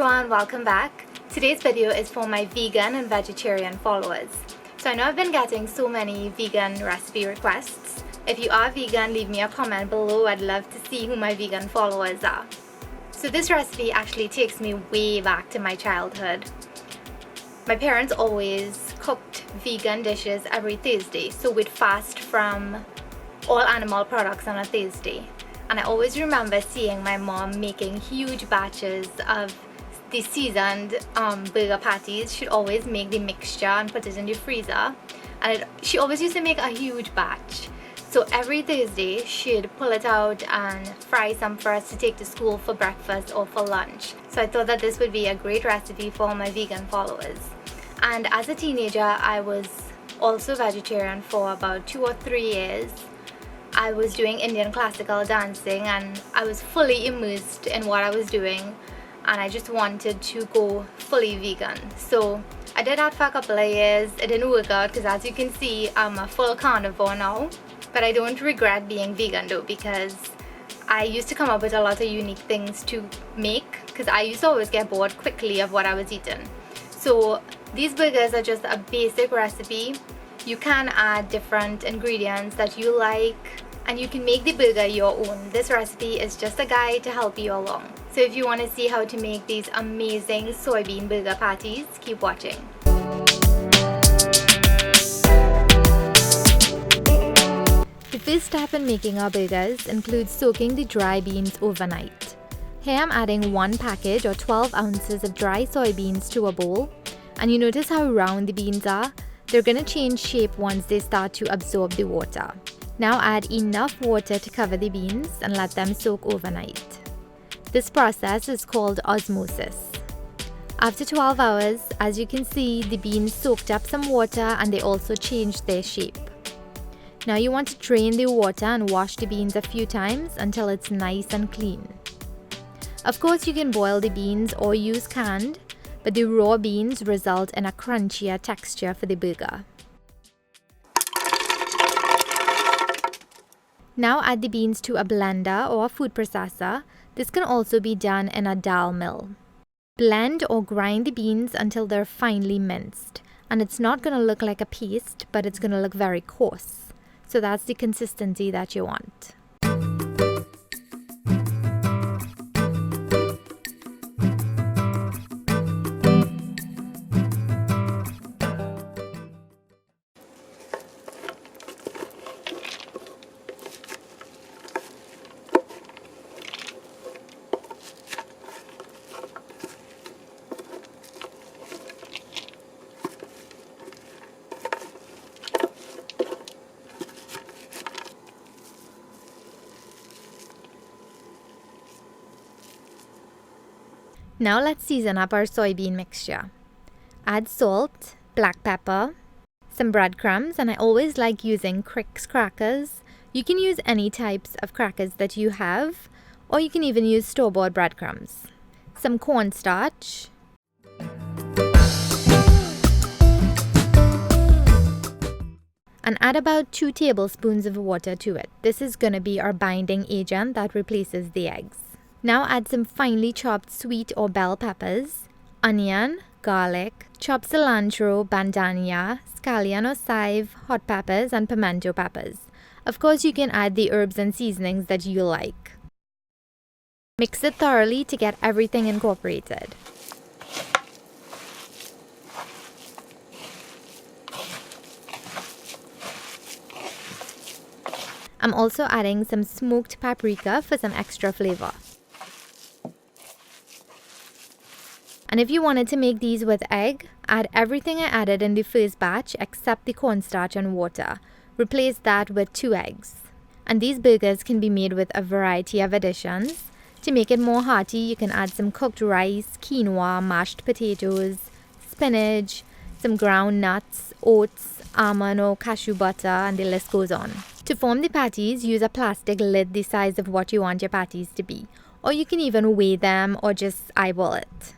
everyone, welcome back. Today's video is for my vegan and vegetarian followers. So I know I've been getting so many vegan recipe requests. If you are vegan, leave me a comment below. I'd love to see who my vegan followers are. So this recipe actually takes me way back to my childhood. My parents always cooked vegan dishes every Thursday, so we'd fast from all animal products on a Thursday. And I always remember seeing my mom making huge batches of the seasoned burger patties. She'd always make the mixture and put it in the freezer. And she always used to make a huge batch. So every Thursday, she'd pull it out and fry some for us to take to school for breakfast or for lunch. So I thought that this would be a great recipe for my vegan followers. And as a teenager, I was also vegetarian for about 2 or 3 years. I was doing Indian classical dancing and I was fully immersed in what I was doing, and I just wanted to go fully vegan. So I did that for a couple of years. It didn't work out because, as you can see, I'm a full carnivore now. But I don't regret being vegan though, because I used to come up with a lot of unique things to make because I used to always get bored quickly of what I was eating. So these burgers are just a basic recipe. You can add different ingredients that you like and you can make the burger your own. This recipe is just a guide to help you along. So if you want to see how to make these amazing soybean burger patties, keep watching. The first step in making our burgers includes soaking the dry beans overnight. Here I'm adding 1 package or 12 ounces of dry soybeans to a bowl, and you notice how round the beans are? They're going to change shape once they start to absorb the water. Now add enough water to cover the beans and let them soak overnight. This process is called osmosis. After 12 hours, as you can see, the beans soaked up some water and they also changed their shape. Now you want to drain the water and wash the beans a few times until it's nice and clean. Of course, you can boil the beans or use canned, but the raw beans result in a crunchier texture for the burger. Now add the beans to a blender or a food processor. This can also be done in a dal mill. Blend or grind the beans until they're finely minced. And it's not going to look like a paste, but it's going to look very coarse. So that's the consistency that you want. Now let's season up our soybean mixture. Add salt, black pepper, some breadcrumbs, and I always like using Crick's crackers. You can use any types of crackers that you have, or you can even use store-bought breadcrumbs. Some cornstarch, and add about 2 tablespoons of water to it. This is going to be our binding agent that replaces the eggs. Now add some finely chopped sweet or bell peppers, onion, garlic, chopped cilantro, bandhanya, scallion or chive, hot peppers, and pimento peppers. Of course, you can add the herbs and seasonings that you like. Mix it thoroughly to get everything incorporated. I'm also adding some smoked paprika for some extra flavor. And if you wanted to make these with egg, add everything I added in the first batch except the cornstarch and water. Replace that with 2 eggs. And these burgers can be made with a variety of additions. To make it more hearty, you can add some cooked rice, quinoa, mashed potatoes, spinach, some ground nuts, oats, almond or cashew butter, and the list goes on. To form the patties, use a plastic lid the size of what you want your patties to be. Or you can even weigh them or just eyeball it.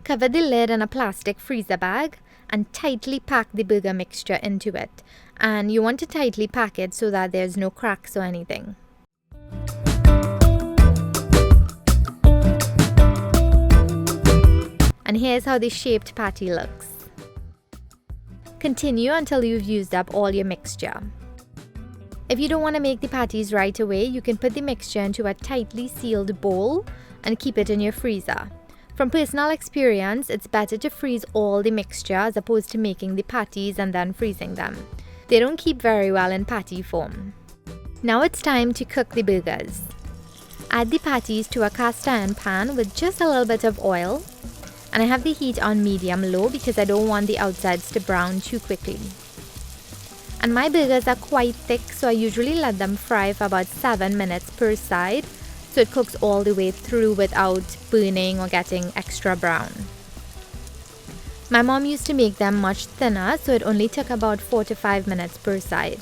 Cover the lid in a plastic freezer bag and tightly pack the burger mixture into it. And you want to tightly pack it so that there's no cracks or anything. And here's how the shaped patty looks. Continue until you've used up all your mixture. If you don't want to make the patties right away, you can put the mixture into a tightly sealed bowl and keep it in your freezer. From personal experience, it's better to freeze all the mixture as opposed to making the patties and then freezing them. They don't keep very well in patty form. Now it's time to cook the burgers. Add the patties to a cast iron pan with just a little bit of oil. And I have the heat on medium-low because I don't want the outsides to brown too quickly. And my burgers are quite thick, so I usually let them fry for about 7 minutes per side, so it cooks all the way through without burning or getting extra brown. My mom used to make them much thinner, so it only took about 4 to 5 minutes per side.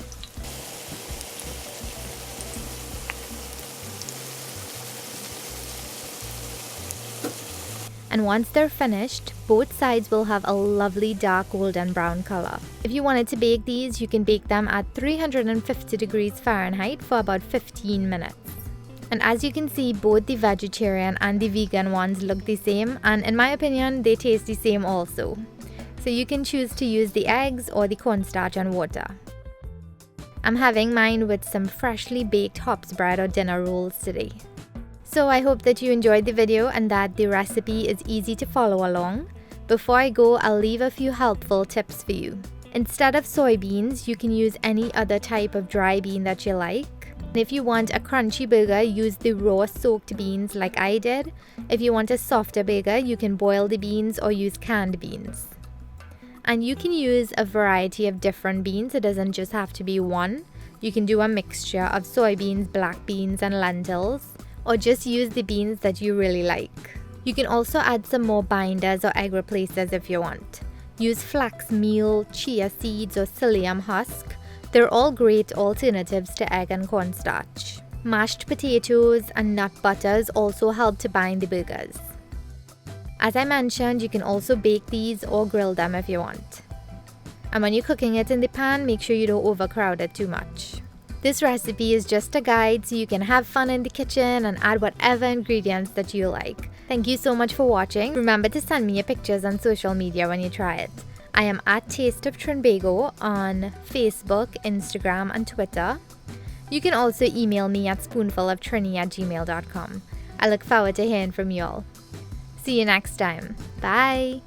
And once they're finished, both sides will have a lovely dark golden brown color. If you wanted to bake these, you can bake them at 350 degrees Fahrenheit for about 15 minutes. And as you can see, both the vegetarian and the vegan ones look the same, and in my opinion, they taste the same also. So you can choose to use the eggs or the cornstarch and water. I'm having mine with some freshly baked hops bread or dinner rolls today. So I hope that you enjoyed the video and that the recipe is easy to follow along. Before I go, I'll leave a few helpful tips for you. Instead of soybeans, you can use any other type of dry bean that you like. And if you want a crunchy burger, use the raw soaked beans like I did. If you want a softer burger, you can boil the beans or use canned beans. And you can use a variety of different beans. It doesn't just have to be one. You can do a mixture of soybeans, black beans, and lentils, or just use the beans that you really like. You can also add some more binders or egg replacers if you want. Use flax meal, chia seeds, or psyllium husk. They're all great alternatives to egg and cornstarch. Mashed potatoes and nut butters also help to bind the burgers. As I mentioned, you can also bake these or grill them if you want. And when you're cooking it in the pan, make sure you don't overcrowd it too much. This recipe is just a guide so you can have fun in the kitchen and add whatever ingredients that you like. Thank you so much for watching. Remember to send me your pictures on social media when you try it. I am at Taste of Trinbago on Facebook, Instagram, and Twitter. You can also email me at spoonfuloftrini@gmail.com. I look forward to hearing from you all. See you next time. Bye!